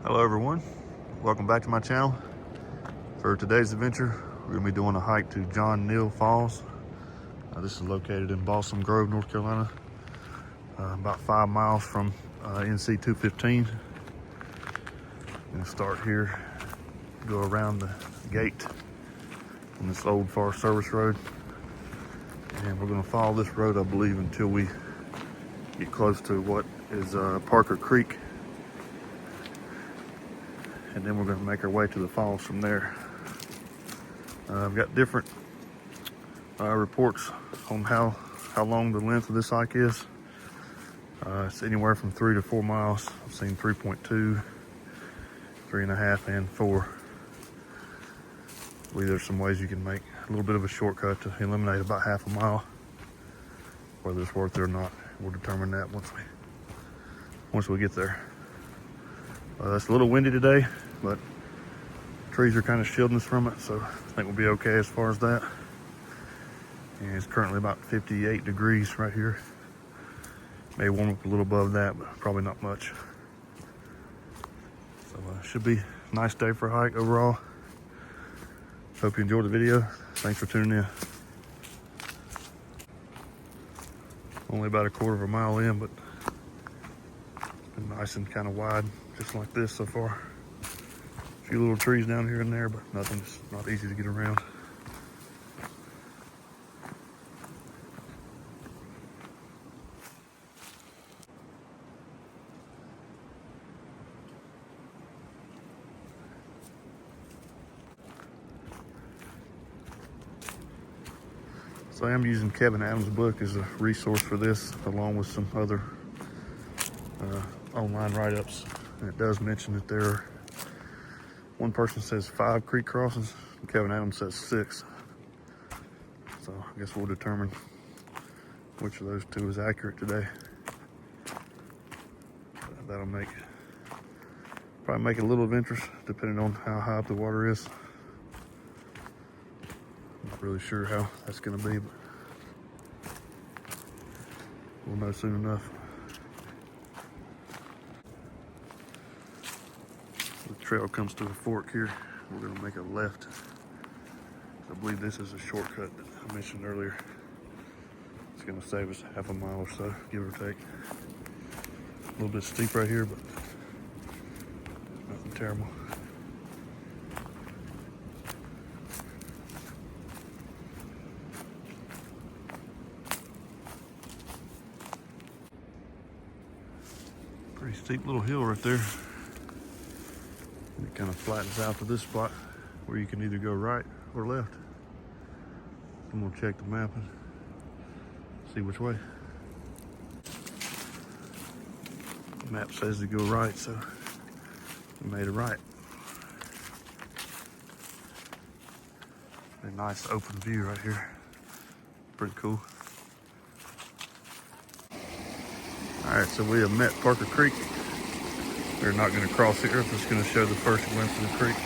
Hello everyone, welcome back to my channel. For today's adventure, we're going to be doing a hike to John Neal Falls. This is located in Balsam Grove, North Carolina, about 5 miles from NC 215. Going to start here, go around the gate on this old Forest Service road, and we're going to follow this road, I believe, until we get close to what is Parker Creek. And then we're going to make our way to the falls from there. I've got different reports on how long the length of this hike is. It's anywhere from 3 to 4 miles. I've seen 3.2, 3.5, and 4. I believe there's some ways you can make a little bit of a shortcut to eliminate about half a mile. Whether it's worth it or not, we'll determine that once we get there. It's a little windy today, but trees are kind of shielding us from it, so I think we'll be okay as far as that. And it's currently about 58 degrees right here. May warm up a little above that, but probably not much. So should be a nice day for a hike overall. Hope you enjoyed the video. Thanks for tuning in. Only about a quarter of a mile in, but it's been nice and kind of wide, just like this so far. A few little trees down here and there, but nothing's not easy to get around. So I am using Kevin Adams' book as a resource for this, along with some other online write-ups. And it does mention that there are, one person says 5 creek crossings, and Kevin Adams says 6. So I guess we'll determine which of those two is accurate today. That'll probably make it a little of interest, depending on how high up the water is. Not really sure how that's gonna be, but we'll know soon enough. The trail comes to a fork here. We're gonna make a left. I believe this is a shortcut that I mentioned earlier. It's gonna save us half a mile or so, give or take. A little bit steep right here, but nothing terrible. Pretty steep little hill right there. And it kind of flattens out to this spot where you can either go right or left. I'm gonna check the map and see which way. The map says to go right, so we made it right. A nice open view right here. Pretty cool. All right, so we have met Parker Creek. We're not going to cross here. I'm just going to show the first glimpse of the creek.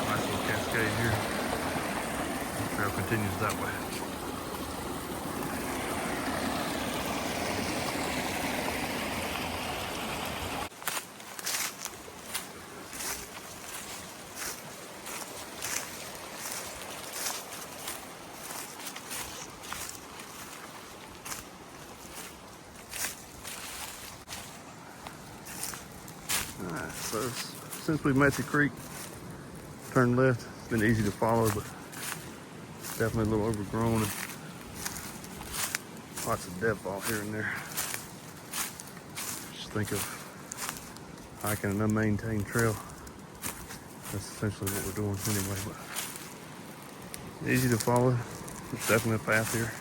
Nice little cascade here. The trail continues that way. Alright, so since we met the creek, turned left. It's been easy to follow, but definitely a little overgrown and lots of deadfall here and there. Just think of hiking an unmaintained trail. That's essentially what we're doing anyway, but easy to follow. There's definitely a path here.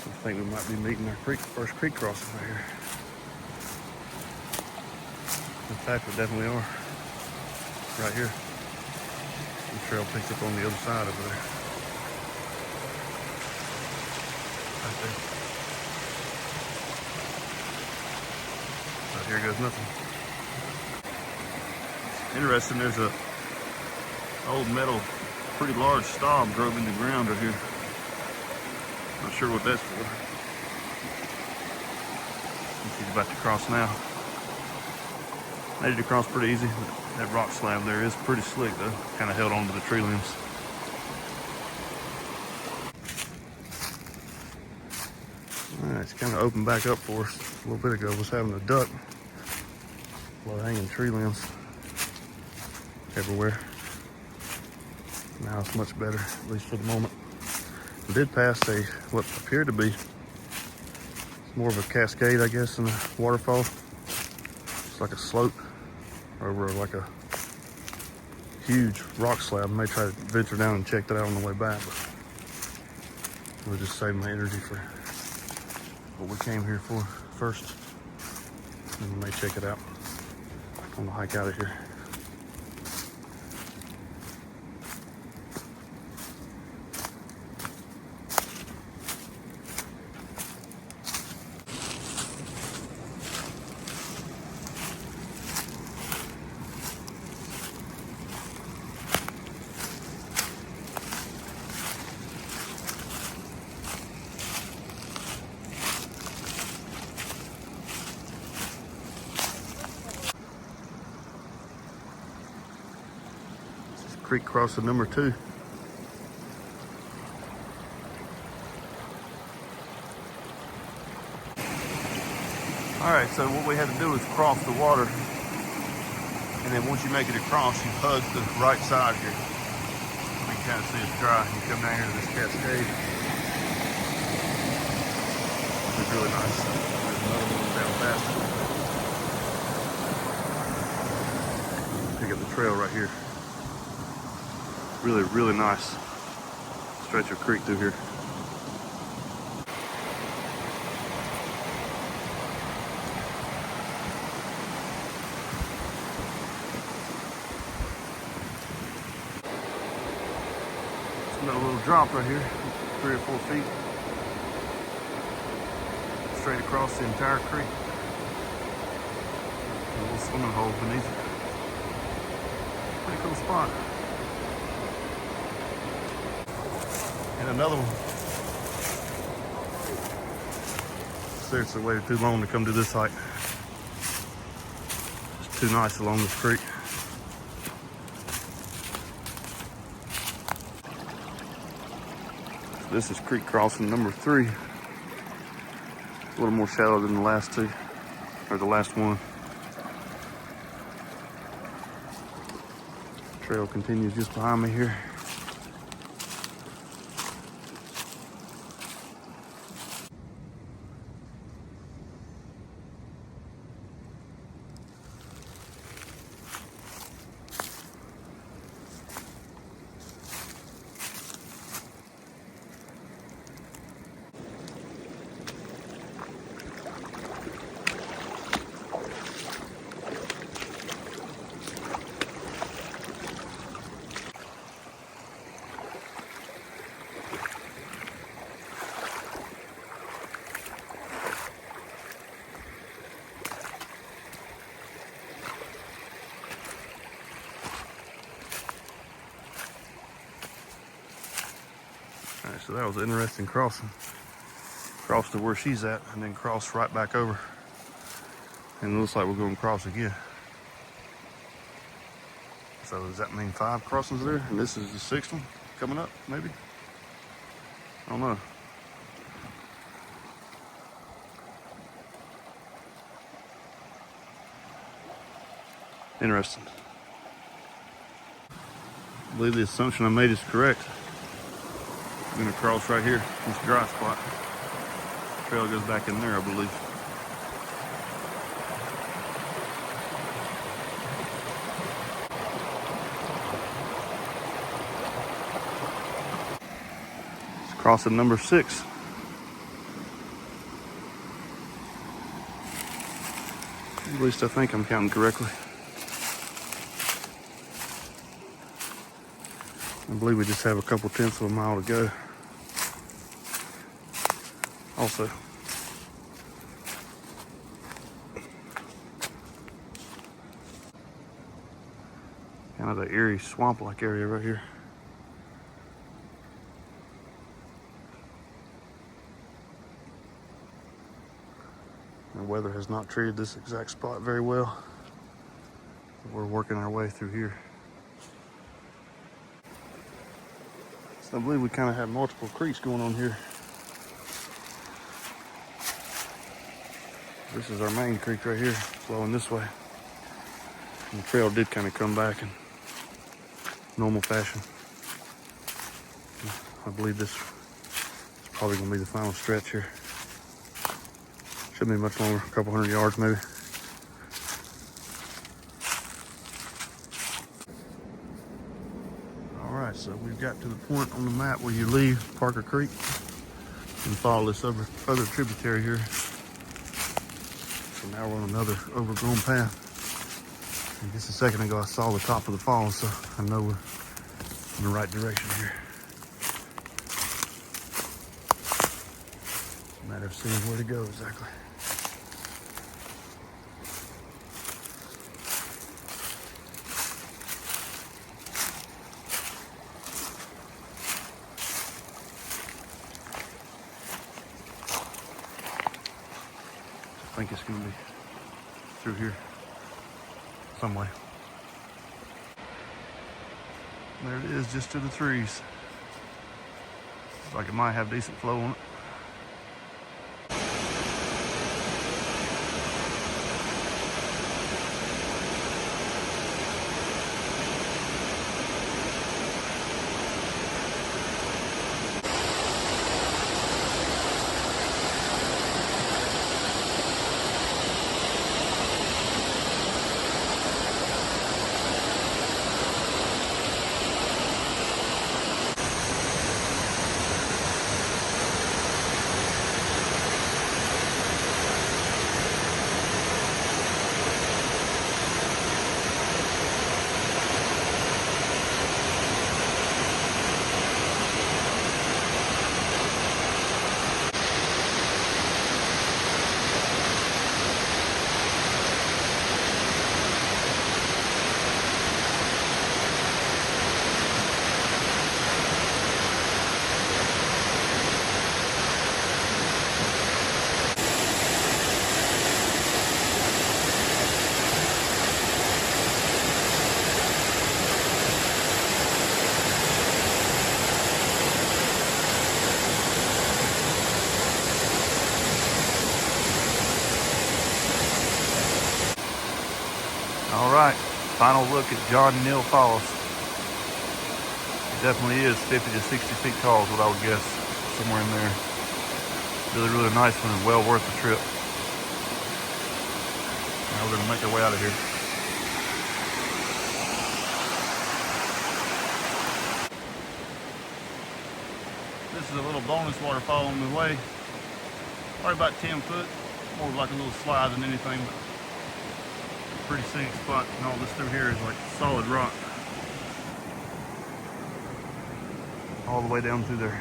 I think we might be meeting our first creek crossing right here. In fact, we definitely are. Right here. The trail picks up on the other side over there. Right there. Right here goes nothing. Interesting, there's a old metal, pretty large stub drove in the ground right here. Not sure what that's for. He's about to cross now. Made it across pretty easy. That rock slab there is pretty slick though. Kind of held onto the tree limbs. Alright, it's kind of opened back up for us. A little bit ago was having a duck. Low-hanging tree limbs everywhere. Now it's much better, at least for the moment. We did pass what appeared to be, it's more of a cascade, I guess, than a waterfall. It's like a slope over like a huge rock slab. I may try to venture down and check that out on the way back, but we'll just save my energy for what we came here for first. And we may check it out on the hike out of here. Creek crossing number 2. All right, so what we had to do is cross the water, and then once you make it across, you hug the right side here. You can kind of see it's dry. You come down here to this cascade. It's really nice. There's another one down past. Pick up the trail right here. Really, really nice stretch of creek through here. Another little drop right here, 3 or 4 feet, straight across the entire creek. A little swimming hole beneath it. Pretty cool spot. And another one. Seriously waited too long to come to this hike. It's too nice along this creek. This is creek crossing number 3. A little more shallow than the last 2, or the last one. Trail continues just behind me here. All right, so that was an interesting crossing. Cross to where she's at and then cross right back over. And it looks like we're going to cross again. So does that mean 5 crossings there? And this is the 6th one coming up, maybe? I don't know. Interesting. I believe the assumption I made is correct. I'm gonna cross right here, this dry spot. Trail goes back in there, I believe. It's crossing number 6. At least I think I'm counting correctly. I believe we just have a couple tenths of a mile to go. Also, kind of the eerie swamp-like area right here. The weather has not treated this exact spot very well. We're working our way through here. So I believe we kind of have multiple creeks going on here. This is our main creek right here, flowing this way. And the trail did kind of come back in normal fashion. I believe this is probably going to be the final stretch here. Shouldn't be much longer, a couple hundred yards maybe. All right, so we've got to the point on the map where you leave Parker Creek and follow this other tributary here. So now we're on another overgrown path. And just a second ago I saw the top of the falls, so I know we're in the right direction here. It's a matter of seeing where to go exactly. I think it's going to be through here some way. There it is, just to the trees. Looks like it might have decent flow on it. All right, final look at John and Neal Falls. It definitely is 50 to 60 feet tall is what I would guess, somewhere in there. Really, really nice one and well worth the trip. Now we're gonna make our way out of here. This is a little bonus waterfall on the way. Probably about 10 foot, more like a little slide than anything, but pretty scenic spot, and all this through here is like solid rock all the way down through there.